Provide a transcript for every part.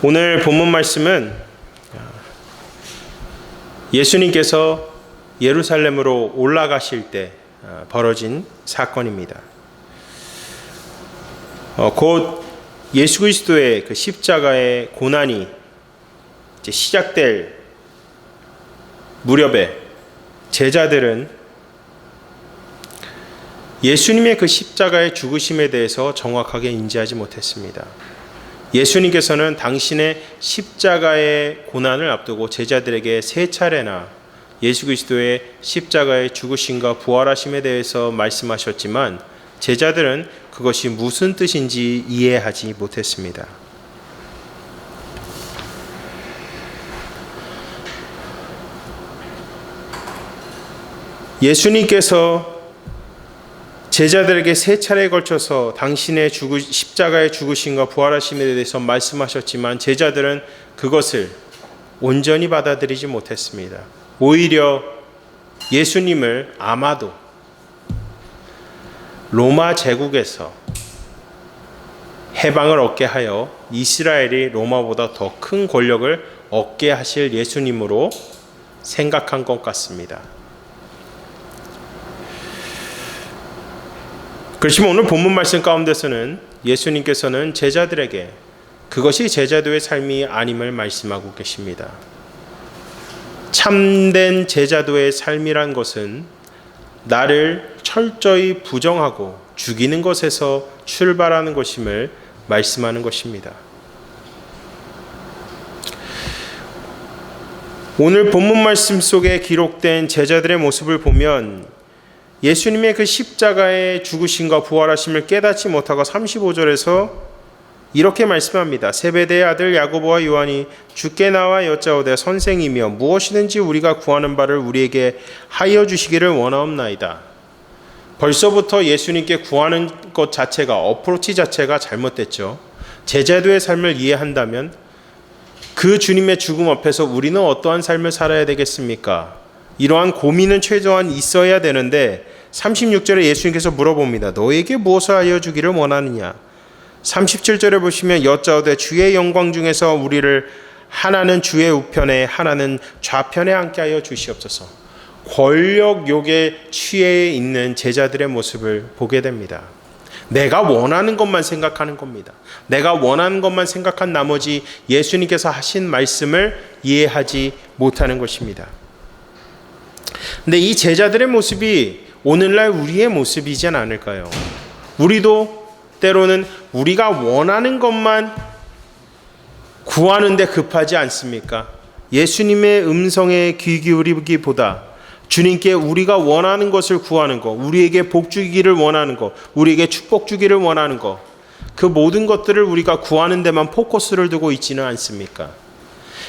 오늘 본문 말씀은 예수님께서 예루살렘으로 올라가실 때 벌어진 사건입니다. 곧 예수 그리스도의 그 십자가의 고난이 이제 시작될 무렵에 제자들은 예수님의 그 십자가의 죽으심에 대해서 정확하게 인지하지 못했습니다. 예수님께서는 당신의 십자가의 고난을 앞두고 제자들에게 세 차례나 예수 그리스도의 십자가의 죽으심과 부활하심에 대해서 말씀하셨지만 제자들은 그것이 무슨 뜻인지 이해하지 못했습니다. 예수님께서 제자들에게 세 차례에 걸쳐서 당신의 십자가의 죽으심과 부활하심에 대해서 말씀하셨지만 제자들은 그것을 온전히 받아들이지 못했습니다. 오히려 예수님을 아마도 로마 제국에서 해방을 얻게 하여 이스라엘이 로마보다 더 큰 권력을 얻게 하실 예수님으로 생각한 것 같습니다. 그렇지만 오늘 본문 말씀 가운데서는 예수님께서는 제자들에게 그것이 제자도의 삶이 아님을 말씀하고 계십니다. 참된 제자도의 삶이란 것은 나를 철저히 부정하고 죽이는 것에서 출발하는 것임을 말씀하는 것입니다. 오늘 본문 말씀 속에 기록된 제자들의 모습을 보면 예수님의 그 십자가의 죽으심과 부활하심을 깨닫지 못하고 35절에서 이렇게 말씀합니다. 세베대의 아들 야고보와 요한이 주께 나와 여짜오되 선생이며 무엇이든지 우리가 구하는 바를 우리에게 하여 주시기를 원하옵나이다. 벌써부터 예수님께 구하는 것 자체가 어프로치 자체가 잘못됐죠. 제자도의 삶을 이해한다면 그 주님의 죽음 앞에서 우리는 어떠한 삶을 살아야 되겠습니까? 이러한 고민은 최소한 있어야 되는데 36절에 예수님께서 물어봅니다. 너에게 무엇을 하여 주기를 원하느냐? 37절에 보시면 여짜오되 주의 영광 중에서 우리를 하나는 주의 우편에 하나는 좌편에 앉게 하여 주시옵소서. 권력욕에 취해 있는 제자들의 모습을 보게 됩니다. 내가 원하는 것만 생각하는 겁니다. 내가 원하는 것만 생각한 나머지 예수님께서 하신 말씀을 이해하지 못하는 것입니다. 근데 이 제자들의 모습이 오늘날 우리의 모습이지 않을까요? 우리도 때로는 우리가 원하는 것만 구하는데 급하지 않습니까? 예수님의 음성에 귀 기울이기보다 주님께 우리가 원하는 것을 구하는 것, 우리에게 복 주기를 원하는 것, 우리에게 축복 주기를 원하는 것, 그 모든 것들을 우리가 구하는 데만 포커스를 두고 있지는 않습니까?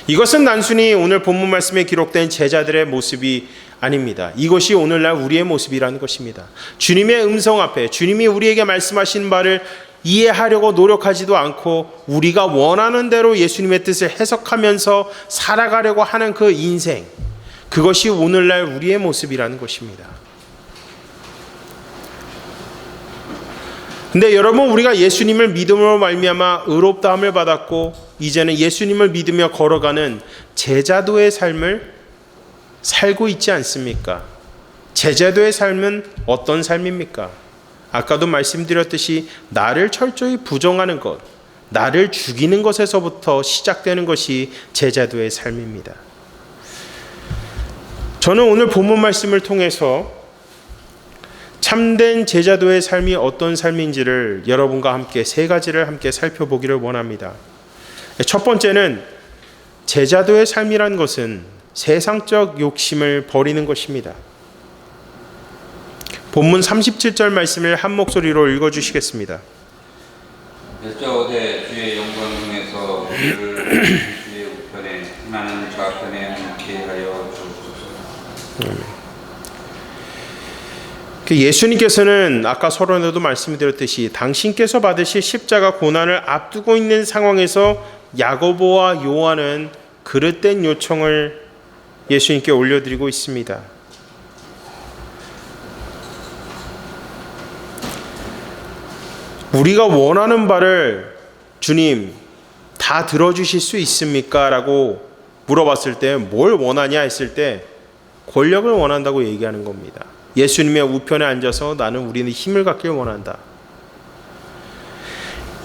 이것은 단순히 오늘 본문 말씀에 기록된 제자들의 모습이 아닙니다. 이것이 오늘날 우리의 모습이라는 것입니다. 주님의 음성 앞에 주님이 우리에게 말씀하신 바를 이해하려고 노력하지도 않고 우리가 원하는 대로 예수님의 뜻을 해석하면서 살아가려고 하는 그 인생, 그것이 오늘날 우리의 모습이라는 것입니다. 근데 여러분, 우리가 예수님을 믿음으로 말미암아 의롭다함을 받았고 이제는 예수님을 믿으며 걸어가는 제자도의 삶을 살고 있지 않습니까? 제자도의 삶은 어떤 삶입니까? 아까도 말씀드렸듯이 나를 철저히 부정하는 것, 나를 죽이는 것에서부터 시작되는 것이 제자도의 삶입니다. 저는 오늘 본문 말씀을 통해서 참된 제자도의 삶이 어떤 삶인지를 여러분과 함께 세 가지를 함께 살펴보기를 원합니다. 첫 번째는 제자도의 삶이란 것은 세상적 욕심을 버리는 것입니다. 본문 37절 말씀을 한 목소리로 읽어주시겠습니다. 여짜오되 주의 영광 중에서 우리를 주의 우편에 하나는 좌편에 앉게 하여 주옵소서. 예수님께서는 아까 서론에도 말씀드렸듯이 당신께서 받으실 십자가 고난을 앞두고 있는 상황에서 야고보와 요한은 그릇된 요청을 예수님께 올려드리고 있습니다. 우리가 원하는 바를 주님, 다 들어주실 수 있습니까? 라고 물어봤을 때 뭘 원하냐 했을 때 권력을 원한다고 얘기하는 겁니다. 예수님의 우편에 앉아서 나는 우리는 힘을 갖길 원한다.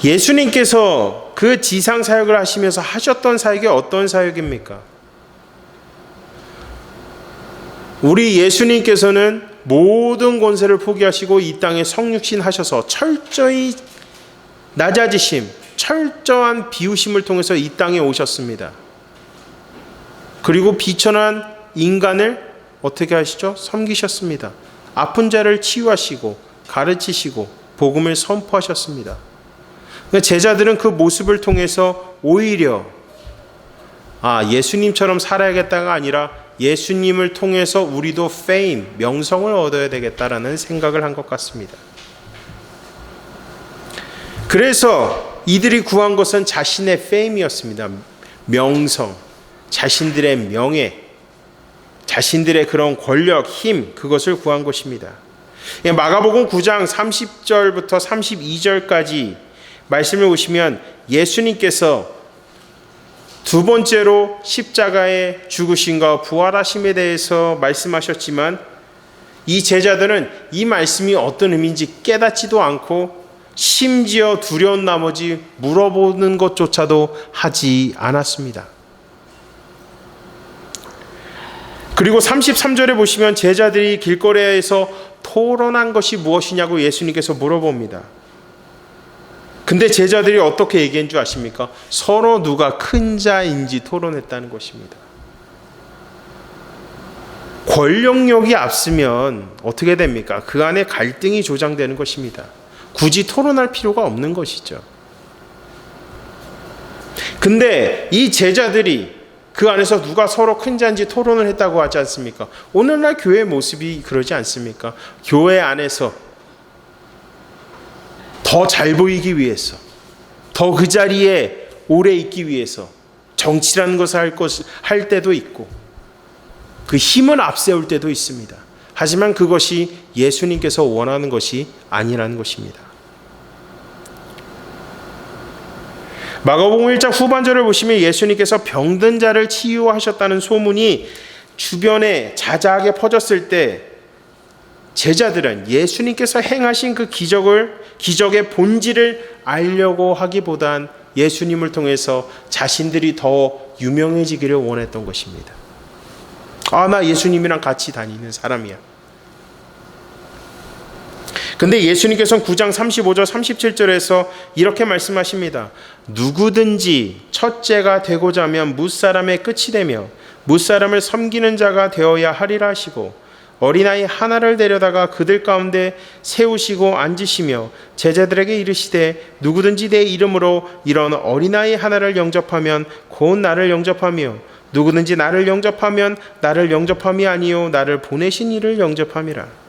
예수님께서 그 지상 사역을 하시면서 하셨던 사역이 어떤 사역입니까? 우리 예수님께서는 모든 권세를 포기하시고 이 땅에 성육신 하셔서 철저히 낮아지심, 철저한 비우심을 통해서 이 땅에 오셨습니다. 그리고 비천한 인간을 어떻게 하시죠? 섬기셨습니다. 아픈 자를 치유하시고 가르치시고 복음을 선포하셨습니다. 제자들은 그 모습을 통해서 오히려 예수님처럼 살아야겠다가 아니라 예수님을 통해서 우리도 fame, 명성을 얻어야 되겠다라는 생각을 한 것 같습니다. 그래서 이들이 구한 것은 자신의 fame이었습니다. 명성, 자신들의 명예, 자신들의 그런 권력, 힘, 그것을 구한 것입니다. 마가복음 9장 30절부터 32절까지 말씀을 보시면 예수님께서 두 번째로 십자가의 죽으심과 부활하심에 대해서 말씀하셨지만 이 제자들은 이 말씀이 어떤 의미인지 깨닫지도 않고 심지어 두려운 나머지 물어보는 것조차도 하지 않았습니다. 그리고 33절에 보시면 제자들이 길거리에서 토론한 것이 무엇이냐고 예수님께서 물어봅니다. 근데 제자들이 어떻게 얘기한 줄 아십니까? 서로 누가 큰 자인지 토론했다는 것입니다. 권력력이 앞서면 어떻게 됩니까? 그 안에 갈등이 조장되는 것입니다. 굳이 토론할 필요가 없는 것이죠. 근데 이 제자들이 그 안에서 누가 서로 큰 자인지 토론을 했다고 하지 않습니까? 오늘날 교회의 모습이 그러지 않습니까? 교회 안에서 더 잘 보이기 위해서, 더 그 자리에 오래 있기 위해서 정치라는 것을 할 때도 있고 그 힘을 앞세울 때도 있습니다. 하지만 그것이 예수님께서 원하는 것이 아니라는 것입니다. 마가복음 1장 후반절을 보시면 예수님께서 병든 자를 치유하셨다는 소문이 주변에 자자하게 퍼졌을 때 제자들은 예수님께서 행하신 그 기적의 본질을 알려고 하기보단 예수님을 통해서 자신들이 더 유명해지기를 원했던 것입니다. 나 예수님이랑 같이 다니는 사람이야. 근데 예수님께서는 9장 35절 37절에서 이렇게 말씀하십니다. 누구든지 첫째가 되고자 하면 뭇사람의 끝이 되며 뭇사람을 섬기는 자가 되어야 하리라 하시고 어린아이 하나를 데려다가 그들 가운데 세우시고 앉으시며 제자들에게 이르시되 누구든지 내 이름으로 이런 어린아이 하나를 영접하면 곧 나를 영접하며 누구든지 나를 영접하면 나를 영접함이 아니요 나를 보내신 이를 영접함이라.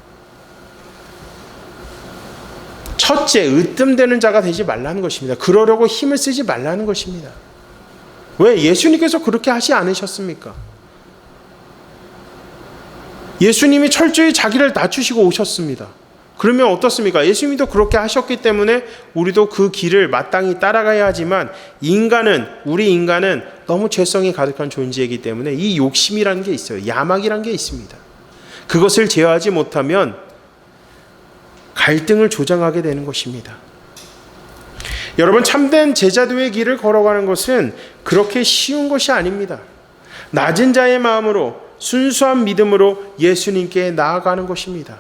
첫째, 으뜸되는 자가 되지 말라는 것입니다. 그러려고 힘을 쓰지 말라는 것입니다. 왜? 예수님께서 그렇게 하지 않으셨습니까? 예수님이 철저히 자기를 낮추시고 오셨습니다. 그러면 어떻습니까? 예수님도 그렇게 하셨기 때문에 우리도 그 길을 마땅히 따라가야 하지만 우리 인간은 너무 죄성이 가득한 존재이기 때문에 이 욕심이라는 게 있어요. 야망이라는 게 있습니다. 그것을 제어하지 못하면 갈등을 조장하게 되는 것입니다. 여러분, 참된 제자도의 길을 걸어가는 것은 그렇게 쉬운 것이 아닙니다. 낮은 자의 마음으로 순수한 믿음으로 예수님께 나아가는 것입니다.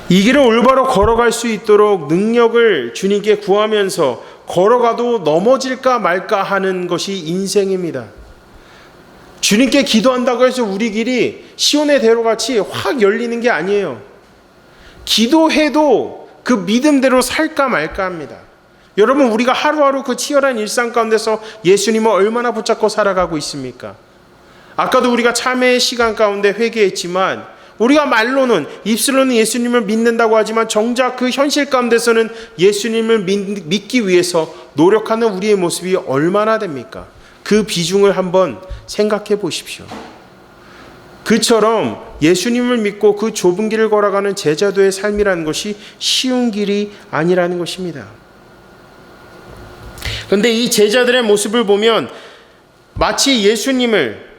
이 길을 올바로 걸어갈 수 있도록 능력을 주님께 구하면서 걸어가도 넘어질까 말까 하는 것이 인생입니다. 주님께 기도한다고 해서 우리 길이 시온의 대로같이 확 열리는 게 아니에요. 기도해도 그 믿음대로 살까 말까 합니다. 여러분, 우리가 하루하루 그 치열한 일상 가운데서 예수님을 얼마나 붙잡고 살아가고 있습니까? 아까도 우리가 참회의 시간 가운데 회개했지만 우리가 말로는 입술로는 예수님을 믿는다고 하지만 정작 그 현실 가운데서는 예수님을 믿기 위해서 노력하는 우리의 모습이 얼마나 됩니까? 그 비중을 한번 생각해 보십시오. 그처럼 예수님을 믿고 그 좁은 길을 걸어가는 제자도의 삶이라는 것이 쉬운 길이 아니라는 것입니다. 그런데 이 제자들의 모습을 보면 마치 예수님을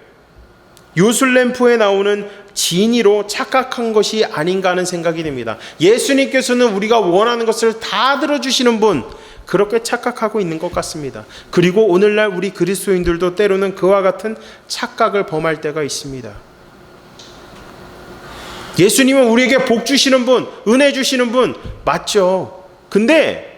요술램프에 나오는 진이로 착각한 것이 아닌가 하는 생각이 듭니다. 예수님께서는 우리가 원하는 것을 다 들어주시는 분, 그렇게 착각하고 있는 것 같습니다. 그리고 오늘날 우리 그리스도인들도 때로는 그와 같은 착각을 범할 때가 있습니다. 예수님은 우리에게 복 주시는 분, 은혜 주시는 분 맞죠. 근데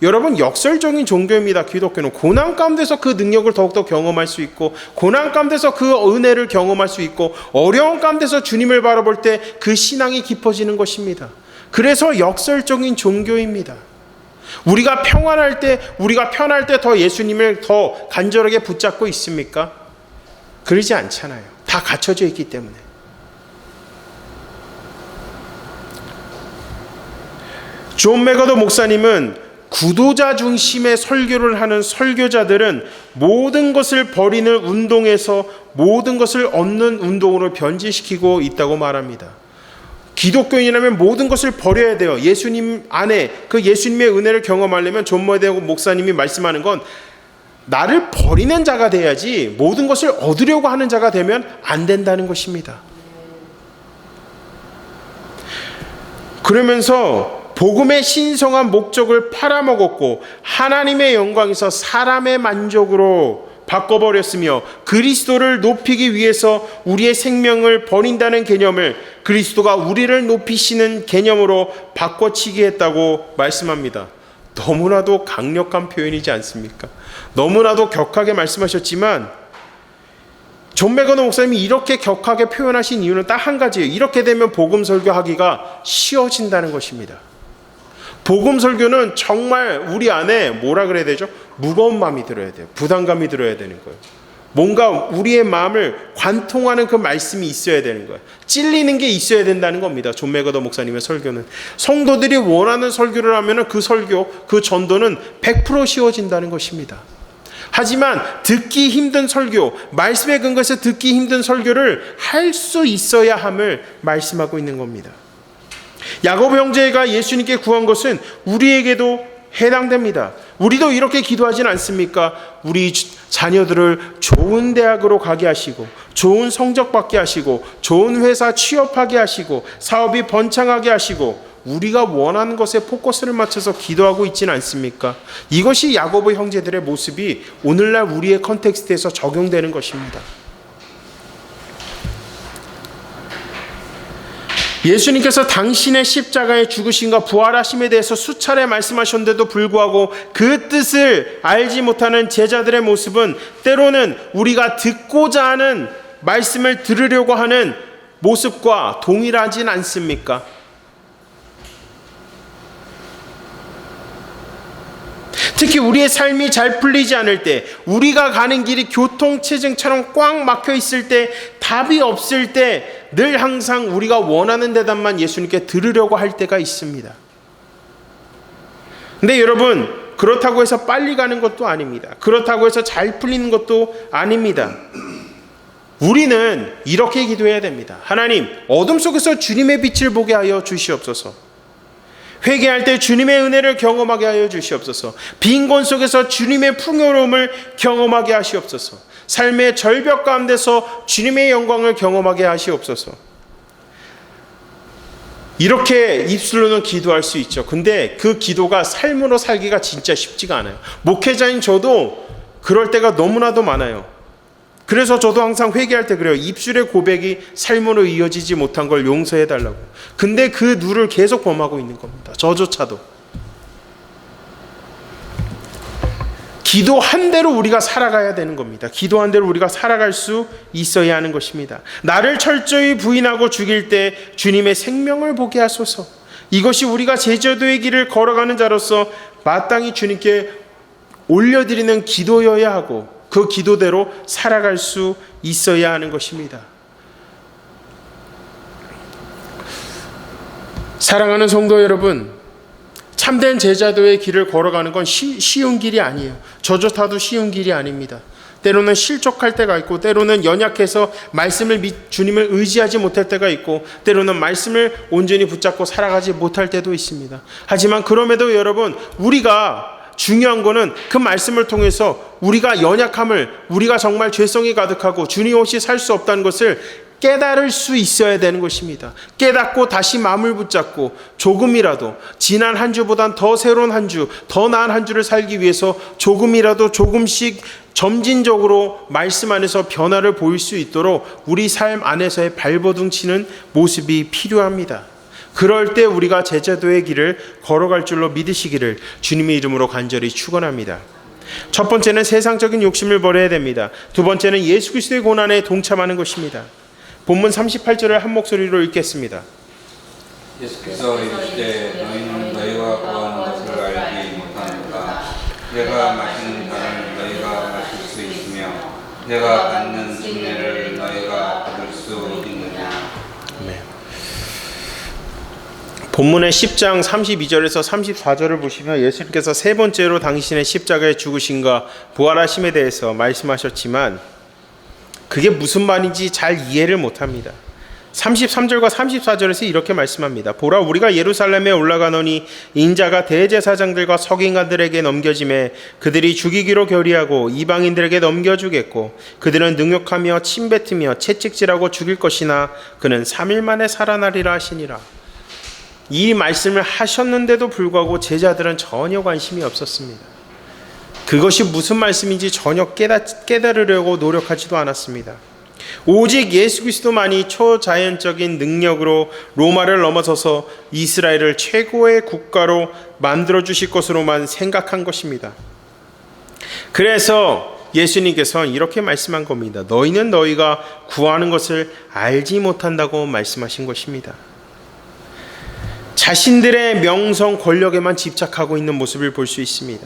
여러분, 역설적인 종교입니다. 기독교는 고난 가운데서 그 능력을 더욱더 경험할 수 있고, 고난 가운데서 그 은혜를 경험할 수 있고, 어려운 가운데서 주님을 바라볼 때 그 신앙이 깊어지는 것입니다. 그래서 역설적인 종교입니다. 우리가 평안할 때, 우리가 편할 때 더 예수님을 더 간절하게 붙잡고 있습니까? 그러지 않잖아요. 다 갖춰져 있기 때문에. 존 맥어더 목사님은 구도자 중심의 설교를 하는 설교자들은 모든 것을 버리는 운동에서 모든 것을 얻는 운동으로 변질시키고 있다고 말합니다. 기독교인이라면 모든 것을 버려야 돼요. 예수님 안에 그 예수님의 은혜를 경험하려면 존 맥어더 목사님이 말씀하는 건 나를 버리는 자가 돼야지 모든 것을 얻으려고 하는 자가 되면 안 된다는 것입니다. 그러면서 복음의 신성한 목적을 팔아먹었고 하나님의 영광에서 사람의 만족으로 바꿔버렸으며 그리스도를 높이기 위해서 우리의 생명을 버린다는 개념을 그리스도가 우리를 높이시는 개념으로 바꿔치기 했다고 말씀합니다. 너무나도 강력한 표현이지 않습니까? 너무나도 격하게 말씀하셨지만 존 맥어더 목사님이 이렇게 격하게 표현하신 이유는 딱 한 가지예요. 이렇게 되면 복음 설교하기가 쉬워진다는 것입니다. 복음 설교는 정말 우리 안에 뭐라 그래야 되죠? 무거운 마음이 들어야 돼요. 부담감이 들어야 되는 거예요. 뭔가 우리의 마음을 관통하는 그 말씀이 있어야 되는 거예요. 찔리는 게 있어야 된다는 겁니다. 존 맥어더 목사님의 설교는. 성도들이 원하는 설교를 하면 그 설교, 그 전도는 100% 쉬워진다는 것입니다. 하지만 듣기 힘든 설교, 말씀에 근거해서 듣기 힘든 설교를 할 수 있어야 함을 말씀하고 있는 겁니다. 야고보 형제가 예수님께 구한 것은 우리에게도 해당됩니다. 우리도 이렇게 기도하진 않습니까? 우리 자녀들을 좋은 대학으로 가게 하시고 좋은 성적 받게 하시고 좋은 회사 취업하게 하시고 사업이 번창하게 하시고 우리가 원하는 것에 포커스를 맞춰서 기도하고 있지는 않습니까? 이것이 야고보 형제들의 모습이 오늘날 우리의 컨텍스트에서 적용되는 것입니다. 예수님께서 당신의 십자가의 죽으심과 부활하심에 대해서 수차례 말씀하셨는데도 불구하고 그 뜻을 알지 못하는 제자들의 모습은 때로는 우리가 듣고자 하는 말씀을 들으려고 하는 모습과 동일하진 않습니까? 특히 우리의 삶이 잘 풀리지 않을 때, 우리가 가는 길이 교통체증처럼 꽉 막혀 있을 때, 답이 없을 때 늘 항상 우리가 원하는 대답만 예수님께 들으려고 할 때가 있습니다. 근데 여러분, 그렇다고 해서 빨리 가는 것도 아닙니다. 그렇다고 해서 잘 풀리는 것도 아닙니다. 우리는 이렇게 기도해야 됩니다. 하나님, 어둠 속에서 주님의 빛을 보게 하여 주시옵소서. 회개할 때 주님의 은혜를 경험하게 하여 주시옵소서. 빈곤 속에서 주님의 풍요로움을 경험하게 하시옵소서. 삶의 절벽 가운데서 주님의 영광을 경험하게 하시옵소서. 이렇게 입술로는 기도할 수 있죠. 근데 그 기도가 삶으로 살기가 진짜 쉽지가 않아요. 목회자인 저도 그럴 때가 너무나도 많아요. 그래서 저도 항상 회개할 때 그래요. 입술의 고백이 삶으로 이어지지 못한 걸 용서해달라고. 근데 그 누를 계속 범하고 있는 겁니다. 저조차도. 기도한 대로 우리가 살아가야 되는 겁니다. 기도한 대로 우리가 살아갈 수 있어야 하는 것입니다. 나를 철저히 부인하고 죽일 때 주님의 생명을 보게 하소서. 이것이 우리가 제자도의 길을 걸어가는 자로서 마땅히 주님께 올려드리는 기도여야 하고 그 기도대로 살아갈 수 있어야 하는 것입니다. 사랑하는 성도 여러분, 참된 제자도의 길을 걸어가는 건 쉬운 길이 아니에요. 저조차도 쉬운 길이 아닙니다. 때로는 실족할 때가 있고, 때로는 연약해서 주님을 의지하지 못할 때가 있고, 때로는 말씀을 온전히 붙잡고 살아가지 못할 때도 있습니다. 하지만 그럼에도 여러분, 우리가 중요한 거는 그 말씀을 통해서 우리가 연약함을, 우리가 정말 죄성이 가득하고 주님 없이 살 수 없다는 것을 깨달을 수 있어야 되는 것입니다. 깨닫고 다시 마음을 붙잡고 조금이라도 지난 한 주보단 더 새로운 한 주, 더 나은 한 주를 살기 위해서 조금이라도 조금씩 점진적으로 말씀 안에서 변화를 보일 수 있도록 우리 삶 안에서의 발버둥 치는 모습이 필요합니다. 그럴 때 우리가 제자도의 길을 걸어갈 줄로 믿으시기를 주님의 이름으로 간절히 축원합니다. 첫 번째는 세상적인 욕심을 버려야 됩니다. 두 번째는 예수 그리스도의 고난에 동참하는 것입니다. 본문 38절을 한 목소리로 읽겠습니다. 예수께서 이르시되 너희는 너희가 구하는 것을 알지 못하는가. 내가 마시는 잔을 너희가 마실 수 있으며 내가 받는 침례를 너희가 받을 수 있느냐. 본문의 10장 32절에서 34절을 보시면 예수님께서 세 번째로 당신의 십자가에 죽으심과 부활하심에 대해서 말씀하셨지만 그게 무슨 말인지 잘 이해를 못합니다. 33절과 34절에서 이렇게 말씀합니다. 보라, 우리가 예루살렘에 올라가노니 인자가 대제사장들과 서기관들에게 넘겨짐에 그들이 죽이기로 결의하고 이방인들에게 넘겨주겠고 그들은 능욕하며 침뱉으며 채찍질하고 죽일 것이나 그는 3일 만에 살아나리라 하시니라. 이 말씀을 하셨는데도 불구하고 제자들은 전혀 관심이 없었습니다. 그것이 무슨 말씀인지 전혀 깨달으려고 노력하지도 않았습니다. 오직 예수 그리스도만이 초자연적인 능력으로 로마를 넘어서서 이스라엘을 최고의 국가로 만들어 주실 것으로만 생각한 것입니다. 그래서 예수님께서는 이렇게 말씀한 겁니다. 너희는 너희가 구하는 것을 알지 못한다고 말씀하신 것입니다. 자신들의 명성, 권력에만 집착하고 있는 모습을 볼 수 있습니다.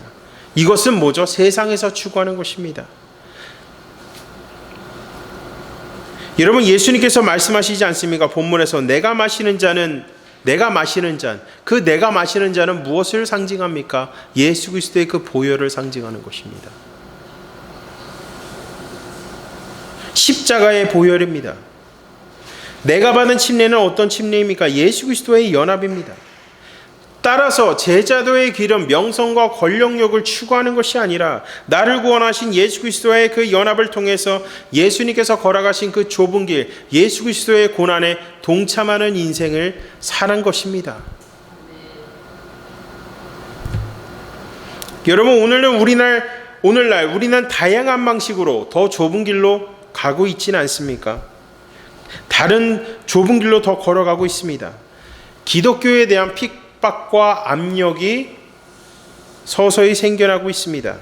이것은 뭐죠? 세상에서 추구하는 것입니다. 여러분, 예수님께서 말씀하시지 않습니까? 본문에서 내가 마시는 잔, 그 내가 마시는 잔은 무엇을 상징합니까? 예수 그리스도의 그 보혈을 상징하는 것입니다. 십자가의 보혈입니다. 내가 받은 침례는 어떤 침례입니까? 예수 그리스도의 연합입니다. 따라서 제자도의 길은 명성과 권력력을 추구하는 것이 아니라 나를 구원하신 예수 그리스도의 그 연합을 통해서 예수님께서 걸어가신 그 좁은 길, 예수 그리스도의 고난에 동참하는 인생을 사는 것입니다. 여러분, 오늘날 우리는 다양한 방식으로 더 좁은 길로 가고 있지는 않습니까? 다른 좁은 길로 더 걸어가고 있습니다. 기독교에 대한 핍박과 압력이 서서히 생겨나고 있습니다.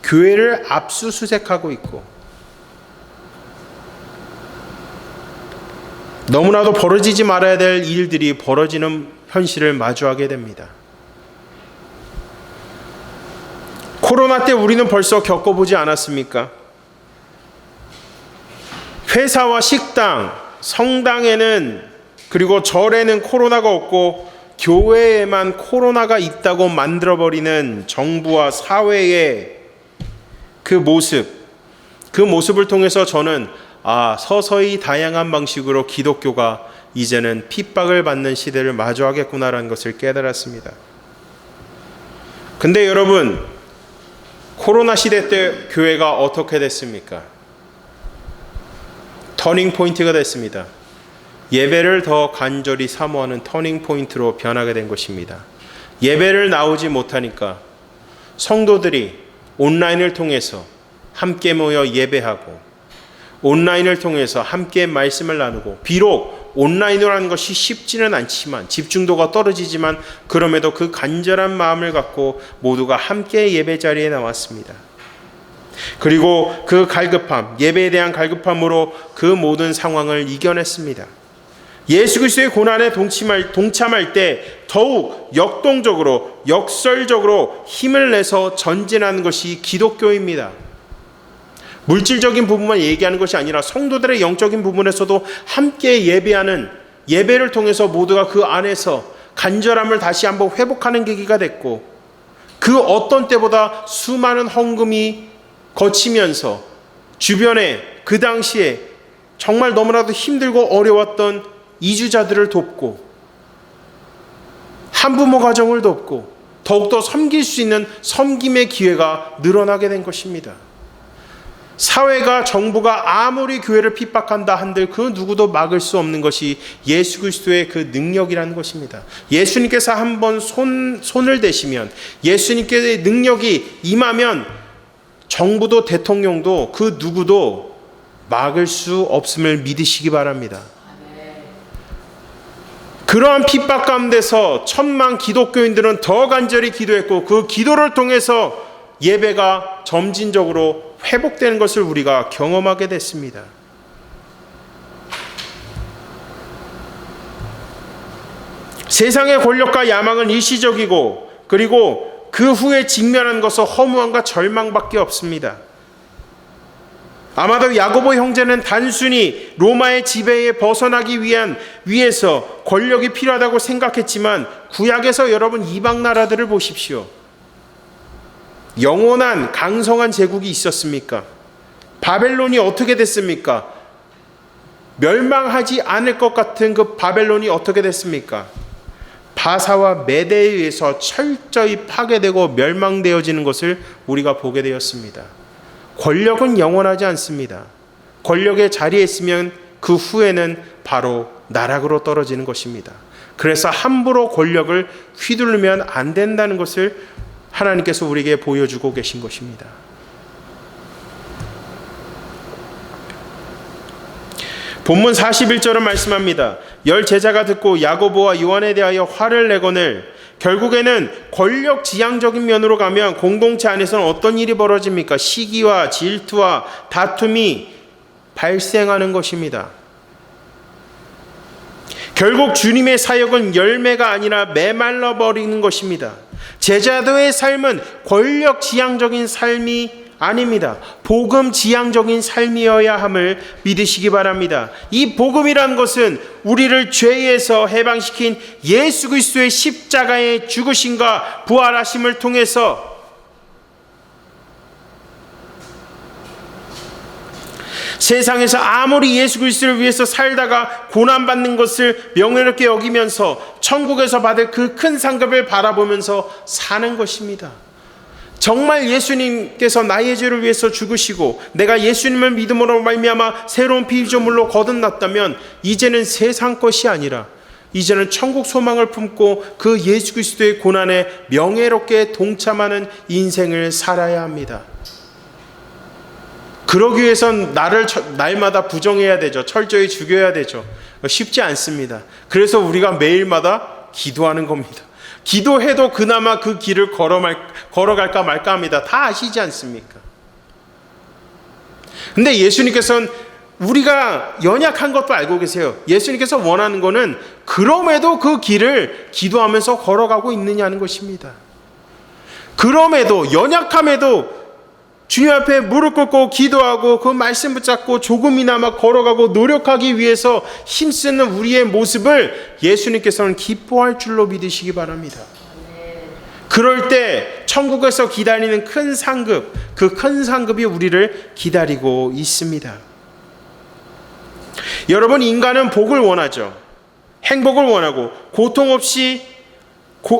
교회를 압수수색하고 있고 너무나도 벌어지지 말아야 될 일들이 벌어지는 현실을 마주하게 됩니다. 코로나 때 우리는 벌써 겪어보지 않았습니까? 회사와 식당, 성당에는 그리고 절에는 코로나가 없고 교회에만 코로나가 있다고 만들어버리는 정부와 사회의 그 모습을 통해서 저는 서서히 다양한 방식으로 기독교가 이제는 핍박을 받는 시대를 마주하겠구나라는 것을 깨달았습니다. 근데 여러분, 코로나 시대 때 교회가 어떻게 됐습니까? 터닝 포인트가 됐습니다. 예배를 더 간절히 사모하는 터닝 포인트로 변하게 된 것입니다. 예배를 나오지 못하니까 성도들이 온라인을 통해서 함께 모여 예배하고 온라인을 통해서 함께 말씀을 나누고, 비록 온라인으로 하는 것이 쉽지는 않지만, 집중도가 떨어지지만 그럼에도 그 간절한 마음을 갖고 모두가 함께 예배 자리에 나왔습니다. 그리고 그 갈급함, 예배에 대한 갈급함으로 그 모든 상황을 이겨냈습니다. 예수 그리스도의 고난에 동참할 때 더욱 역동적으로, 역설적으로 힘을 내서 전진하는 것이 기독교입니다. 물질적인 부분만 얘기하는 것이 아니라 성도들의 영적인 부분에서도 함께 예배하는, 예배를 통해서 모두가 그 안에서 간절함을 다시 한번 회복하는 계기가 됐고, 그 어떤 때보다 수많은 헌금이 거치면서 주변에 그 당시에 정말 너무나도 힘들고 어려웠던 이주자들을 돕고, 한부모 가정을 돕고, 더욱더 섬길 수 있는 섬김의 기회가 늘어나게 된 것입니다. 사회가 정부가 아무리 교회를 핍박한다 한들 그 누구도 막을 수 없는 것이 예수 그리스도의 그 능력이라는 것입니다. 예수님께서 한번 손을 대시면, 예수님께서의 능력이 임하면 정부도 대통령도 그 누구도 막을 수 없음을 믿으시기 바랍니다. 그러한 핍박 가운데서 1000만 기독교인들은 더 간절히 기도했고, 그 기도를 통해서 예배가 점진적으로 회복되는 것을 우리가 경험하게 됐습니다. 세상의 권력과 야망은 일시적이고, 그리고 그 후에 직면한 것은 허무함과 절망밖에 없습니다. 아마도 야고보 형제는 단순히 로마의 지배에 벗어나기 위해서 권력이 필요하다고 생각했지만, 구약에서 여러분 이방 나라들을 보십시오. 영원한 강성한 제국이 있었습니까? 바벨론이 어떻게 됐습니까? 멸망하지 않을 것 같은 그 바벨론이 어떻게 됐습니까? 바사와 메대에 의해서 철저히 파괴되고 멸망되어지는 것을 우리가 보게 되었습니다. 권력은 영원하지 않습니다. 권력의 자리에 있으면 그 후에는 바로 나락으로 떨어지는 것입니다. 그래서 함부로 권력을 휘두르면 안 된다는 것을 하나님께서 우리에게 보여주고 계신 것입니다. 본문 41절은 말씀합니다. 10 제자가 듣고 야고보와 요한에 대하여 화를 내거늘, 결국에는 권력 지향적인 면으로 가면 공동체 안에서는 어떤 일이 벌어집니까? 시기와 질투와 다툼이 발생하는 것입니다. 결국 주님의 사역은 열매가 아니라 메말라 버리는 것입니다. 제자도의 삶은 권력 지향적인 삶이 아닙니다. 복음 지향적인 삶이어야 함을 믿으시기 바랍니다. 이 복음이란 것은 우리를 죄에서 해방시킨 예수 그리스도의 십자가의 죽으심과 부활하심을 통해서 세상에서 아무리 예수 그리스도를 위해서 살다가 고난받는 것을 명예롭게 여기면서 천국에서 받을 그 큰 상급을 바라보면서 사는 것입니다. 정말 예수님께서 나의 죄를 위해서 죽으시고 내가 예수님을 믿음으로 말미암아 새로운 피조물로 거듭났다면, 이제는 세상 것이 아니라 이제는 천국 소망을 품고 그 예수 그리스도의 고난에 명예롭게 동참하는 인생을 살아야 합니다. 그러기 위해선 나를 날마다 부정해야 되죠. 철저히 죽여야 되죠. 쉽지 않습니다. 그래서 우리가 매일마다 기도하는 겁니다. 기도해도 그나마 그 길을 걸어갈까 말까 합니다. 다 아시지 않습니까? 근데 예수님께서는 우리가 연약한 것도 알고 계세요. 예수님께서 원하는 거는 그럼에도 그 길을 기도하면서 걸어가고 있느냐는 것입니다. 그럼에도, 연약함에도 주님 앞에 무릎 꿇고 기도하고 그 말씀 붙잡고 조금이나마 걸어가고 노력하기 위해서 힘쓰는 우리의 모습을 예수님께서는 기뻐할 줄로 믿으시기 바랍니다. 그럴 때 천국에서 기다리는 큰 상급, 그 큰 상급이 우리를 기다리고 있습니다. 여러분, 인간은 복을 원하죠. 행복을 원하고 고통 없이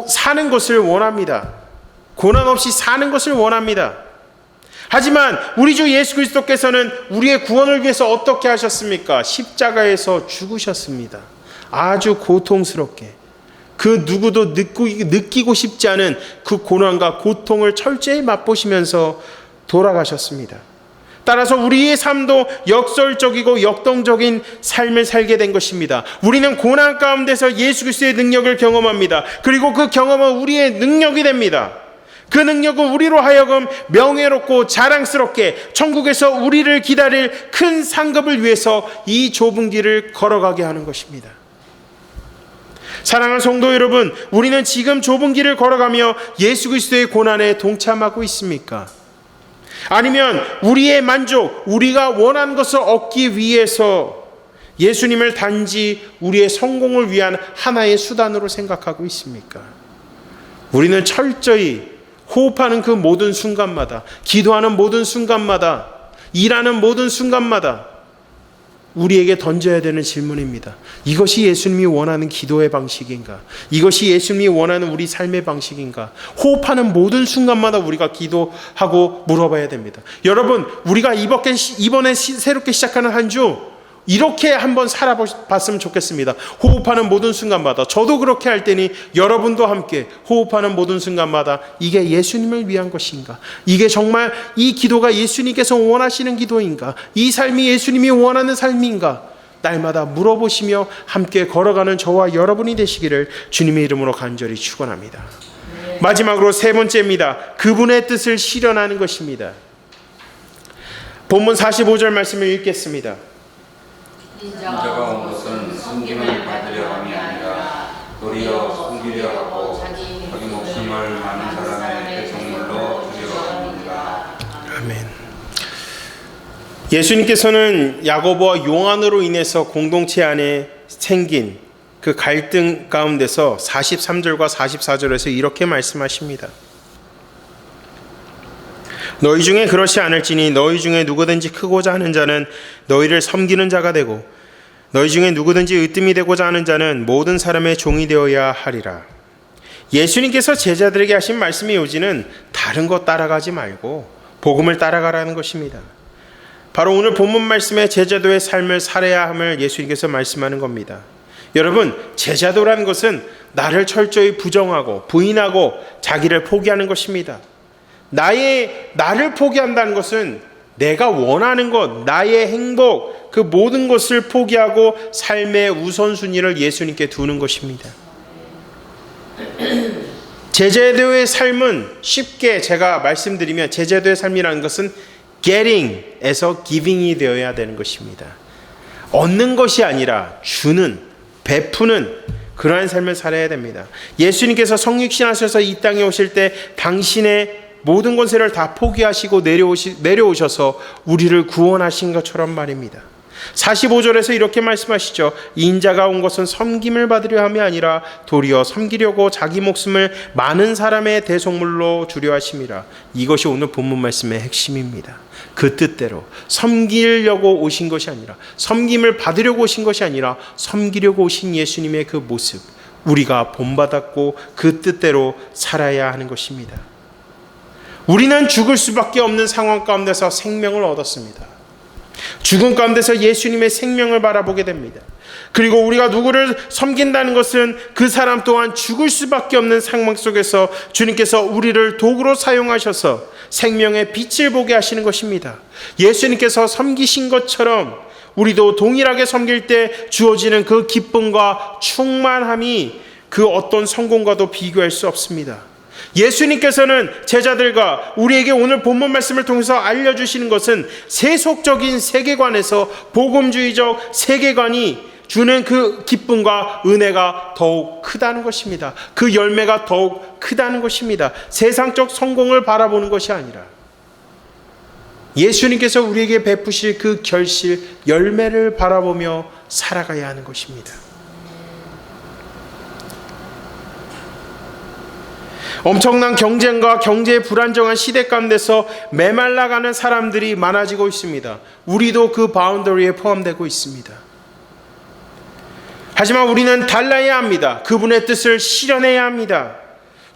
사는 것을 원합니다. 고난 없이 사는 것을 원합니다. 하지만 우리 주 예수 그리스도께서는 우리의 구원을 위해서 어떻게 하셨습니까? 십자가에서 죽으셨습니다. 아주 고통스럽게. 그 누구도 느끼고 싶지 않은 그 고난과 고통을 철저히 맛보시면서 돌아가셨습니다. 따라서 우리의 삶도 역설적이고 역동적인 삶을 살게 된 것입니다. 우리는 고난 가운데서 예수 그리스도의 능력을 경험합니다. 그리고 그 경험은 우리의 능력이 됩니다. 그 능력은 우리로 하여금 명예롭고 자랑스럽게 천국에서 우리를 기다릴 큰 상급을 위해서 이 좁은 길을 걸어가게 하는 것입니다. 사랑하는 성도 여러분, 우리는 지금 좁은 길을 걸어가며 예수 그리스도의 고난에 동참하고 있습니까? 아니면 우리의 만족, 우리가 원하는 것을 얻기 위해서 예수님을 단지 우리의 성공을 위한 하나의 수단으로 생각하고 있습니까? 우리는 철저히 호흡하는 그 모든 순간마다, 기도하는 모든 순간마다, 일하는 모든 순간마다 우리에게 던져야 되는 질문입니다. 이것이 예수님이 원하는 기도의 방식인가? 이것이 예수님이 원하는 우리 삶의 방식인가? 호흡하는 모든 순간마다 우리가 기도하고 물어봐야 됩니다. 여러분, 우리가 이번에 새롭게 시작하는 한 주 이렇게 한번 살아봤으면 좋겠습니다. 호흡하는 모든 순간마다, 저도 그렇게 할 테니 여러분도 함께 호흡하는 모든 순간마다 이게 예수님을 위한 것인가? 이게 정말 이 기도가 예수님께서 원하시는 기도인가? 이 삶이 예수님이 원하는 삶인가? 날마다 물어보시며 함께 걸어가는 저와 여러분이 되시기를 주님의 이름으로 간절히 축원합니다. 마지막으로 세 번째입니다. 그분의 뜻을 실현하는 것입니다. 본문 45절 말씀을 읽겠습니다. 인자가 온 것은 섬김을 받으려 함이 아니라 도리어 섬기려 하고 자기 목숨을 많은 사람의 대성물로 주려 합니다. 아멘. 예수님께서는 야고보와 요한으로 인해서 공동체 안에 생긴 그 갈등 가운데서 43절과 44절에서 이렇게 말씀하십니다. 너희 중에 그렇지 않을지니 너희 중에 누구든지 크고자 하는 자는 너희를 섬기는 자가 되고 너희 중에 누구든지 으뜸이 되고자 하는 자는 모든 사람의 종이 되어야 하리라. 예수님께서 제자들에게 하신 말씀의 요지는 다른 것 따라가지 말고 복음을 따라가라는 것입니다. 바로 오늘 본문 말씀에 제자도의 삶을 살아야 함을 예수님께서 말씀하는 겁니다. 여러분, 제자도라는 것은 나를 철저히 부정하고 부인하고 자기를 포기하는 것입니다. 나를 포기한다는 것은 내가 원하는 것, 나의 행복, 그 모든 것을 포기하고 삶의 우선순위를 예수님께 두는 것입니다. 제자도의 삶은 쉽게 제가 말씀드리면 제자도의 삶이라는 것은 getting에서 giving이 되어야 되는 것입니다. 얻는 것이 아니라 주는, 베푸는 그러한 삶을 살아야 됩니다. 예수님께서 성육신 하셔서 이 땅에 오실 때 당신의 모든 권세를 다 포기하시고 내려오셔서 우리를 구원하신 것처럼 말입니다. 45절에서 이렇게 말씀하시죠. 인자가 온 것은 섬김을 받으려 함이 아니라 도리어 섬기려고 자기 목숨을 많은 사람의 대속물로 주려 하심이라. 이것이 오늘 본문 말씀의 핵심입니다. 그 뜻대로 섬기려고 오신 것이 아니라, 섬김을 받으려고 오신 것이 아니라 섬기려고 오신 예수님의 그 모습, 우리가 본받았고 그 뜻대로 살아야 하는 것입니다. 우리는 죽을 수밖에 없는 상황 가운데서 생명을 얻었습니다. 죽음 가운데서 예수님의 생명을 바라보게 됩니다. 그리고 우리가 누구를 섬긴다는 것은 그 사람 또한 죽을 수밖에 없는 상황 속에서 주님께서 우리를 도구로 사용하셔서 생명의 빛을 보게 하시는 것입니다. 예수님께서 섬기신 것처럼 우리도 동일하게 섬길 때 주어지는 그 기쁨과 충만함이 그 어떤 성공과도 비교할 수 없습니다. 예수님께서는 제자들과 우리에게 오늘 본문 말씀을 통해서 알려주시는 것은 세속적인 세계관에서 복음주의적 세계관이 주는 그 기쁨과 은혜가 더욱 크다는 것입니다. 그 열매가 더욱 크다는 것입니다. 세상적 성공을 바라보는 것이 아니라 예수님께서 우리에게 베푸실 그 결실, 열매를 바라보며 살아가야 하는 것입니다. 엄청난 경쟁과 경제의 불안정한 시대 가운데서 메말라가는 사람들이 많아지고 있습니다. 우리도 그 바운더리에 포함되고 있습니다. 하지만 우리는 달라야 합니다. 그분의 뜻을 실현해야 합니다.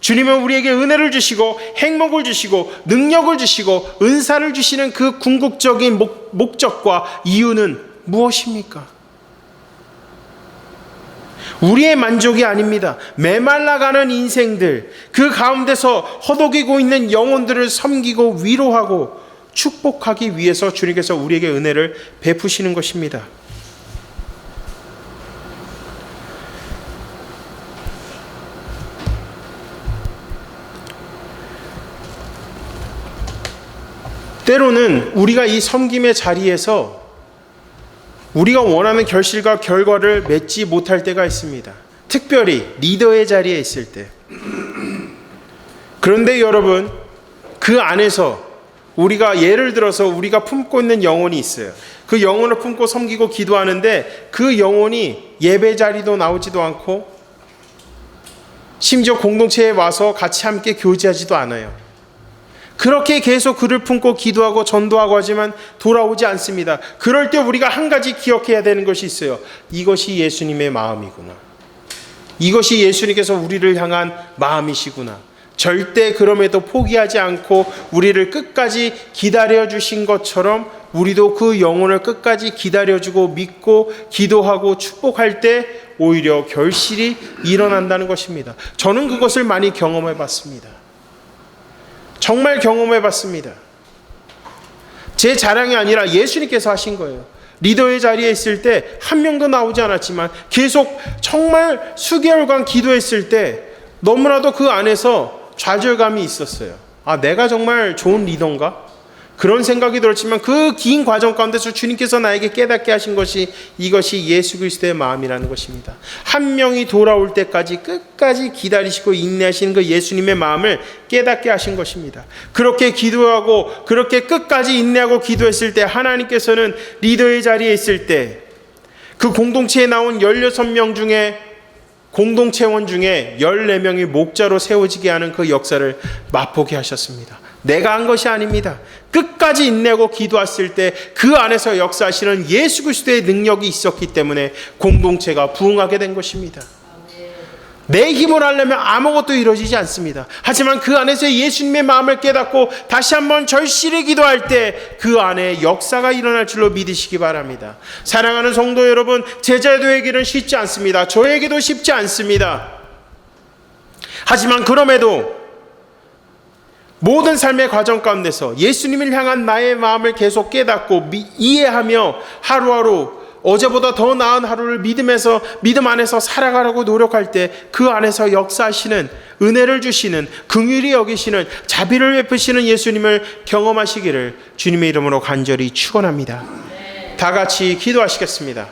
주님은 우리에게 은혜를 주시고 행복을 주시고 능력을 주시고 은사를 주시는 그 궁극적인 목적과 이유는 무엇입니까? 우리의 만족이 아닙니다. 메말라가는 인생들, 그 가운데서 허덕이고 있는 영혼들을 섬기고 위로하고 축복하기 위해서 주님께서 우리에게 은혜를 베푸시는 것입니다. 때로는 우리가 이 섬김의 자리에서 우리가 원하는 결실과 결과를 맺지 못할 때가 있습니다. 특별히 리더의 자리에 있을 때. 그런데 여러분, 그 안에서 우리가 예를 들어서 우리가 품고 있는 영혼이 있어요. 그 영혼을 품고 섬기고 기도하는데 그 영혼이 예배 자리도 나오지도 않고 심지어 공동체에 와서 같이 함께 교제하지도 않아요. 그렇게 계속 그를 품고 기도하고 전도하고 하지만 돌아오지 않습니다. 그럴 때 우리가 한 가지 기억해야 되는 것이 있어요. 이것이 예수님의 마음이구나. 이것이 예수님께서 우리를 향한 마음이시구나. 절대 그럼에도 포기하지 않고 우리를 끝까지 기다려주신 것처럼 우리도 그 영혼을 끝까지 기다려주고 믿고 기도하고 축복할 때 오히려 결실이 일어난다는 것입니다. 저는 그것을 많이 경험해 봤습니다. 정말 경험해 봤습니다. 제 자랑이 아니라 예수님께서 하신 거예요. 리더의 자리에 있을 때 한 명도 나오지 않았지만 계속 정말 수개월간 기도했을 때 너무나도 그 안에서 좌절감이 있었어요. 아, 내가 정말 좋은 리더인가? 그런 생각이 들었지만 그 긴 과정 가운데서 주님께서 나에게 깨닫게 하신 것이 이것이 예수 그리스도의 마음이라는 것입니다. 한 명이 돌아올 때까지 끝까지 기다리시고 인내하시는 그 예수님의 마음을 깨닫게 하신 것입니다. 그렇게 기도하고 그렇게 끝까지 인내하고 기도했을 때 하나님께서는 리더의 자리에 있을 때 그 공동체에 나온 16명 중에 공동체원 중에 14명이 목자로 세워지게 하는 그 역사를 맛보게 하셨습니다. 내가 한 것이 아닙니다. 끝까지 인내하고 기도했을 때 그 안에서 역사하시는 예수 그리스도의 능력이 있었기 때문에 공동체가 부흥하게 된 것입니다. 내 힘으로 하려면 아무것도 이루어지지 않습니다. 하지만 그 안에서 예수님의 마음을 깨닫고 다시 한번 절실히 기도할 때 그 안에 역사가 일어날 줄로 믿으시기 바랍니다. 사랑하는 성도 여러분, 제자도의 길은 쉽지 않습니다. 저에게도 쉽지 않습니다. 하지만 그럼에도 모든 삶의 과정 가운데서 예수님을 향한 나의 마음을 계속 깨닫고 이해하며 하루하루 어제보다 더 나은 하루를 믿음 안에서 살아가려고 노력할 때 그 안에서 역사하시는 은혜를 주시는 긍휼히 여기시는 자비를 베푸시는 예수님을 경험하시기를 주님의 이름으로 간절히 축원합니다. 다 같이 기도하시겠습니다.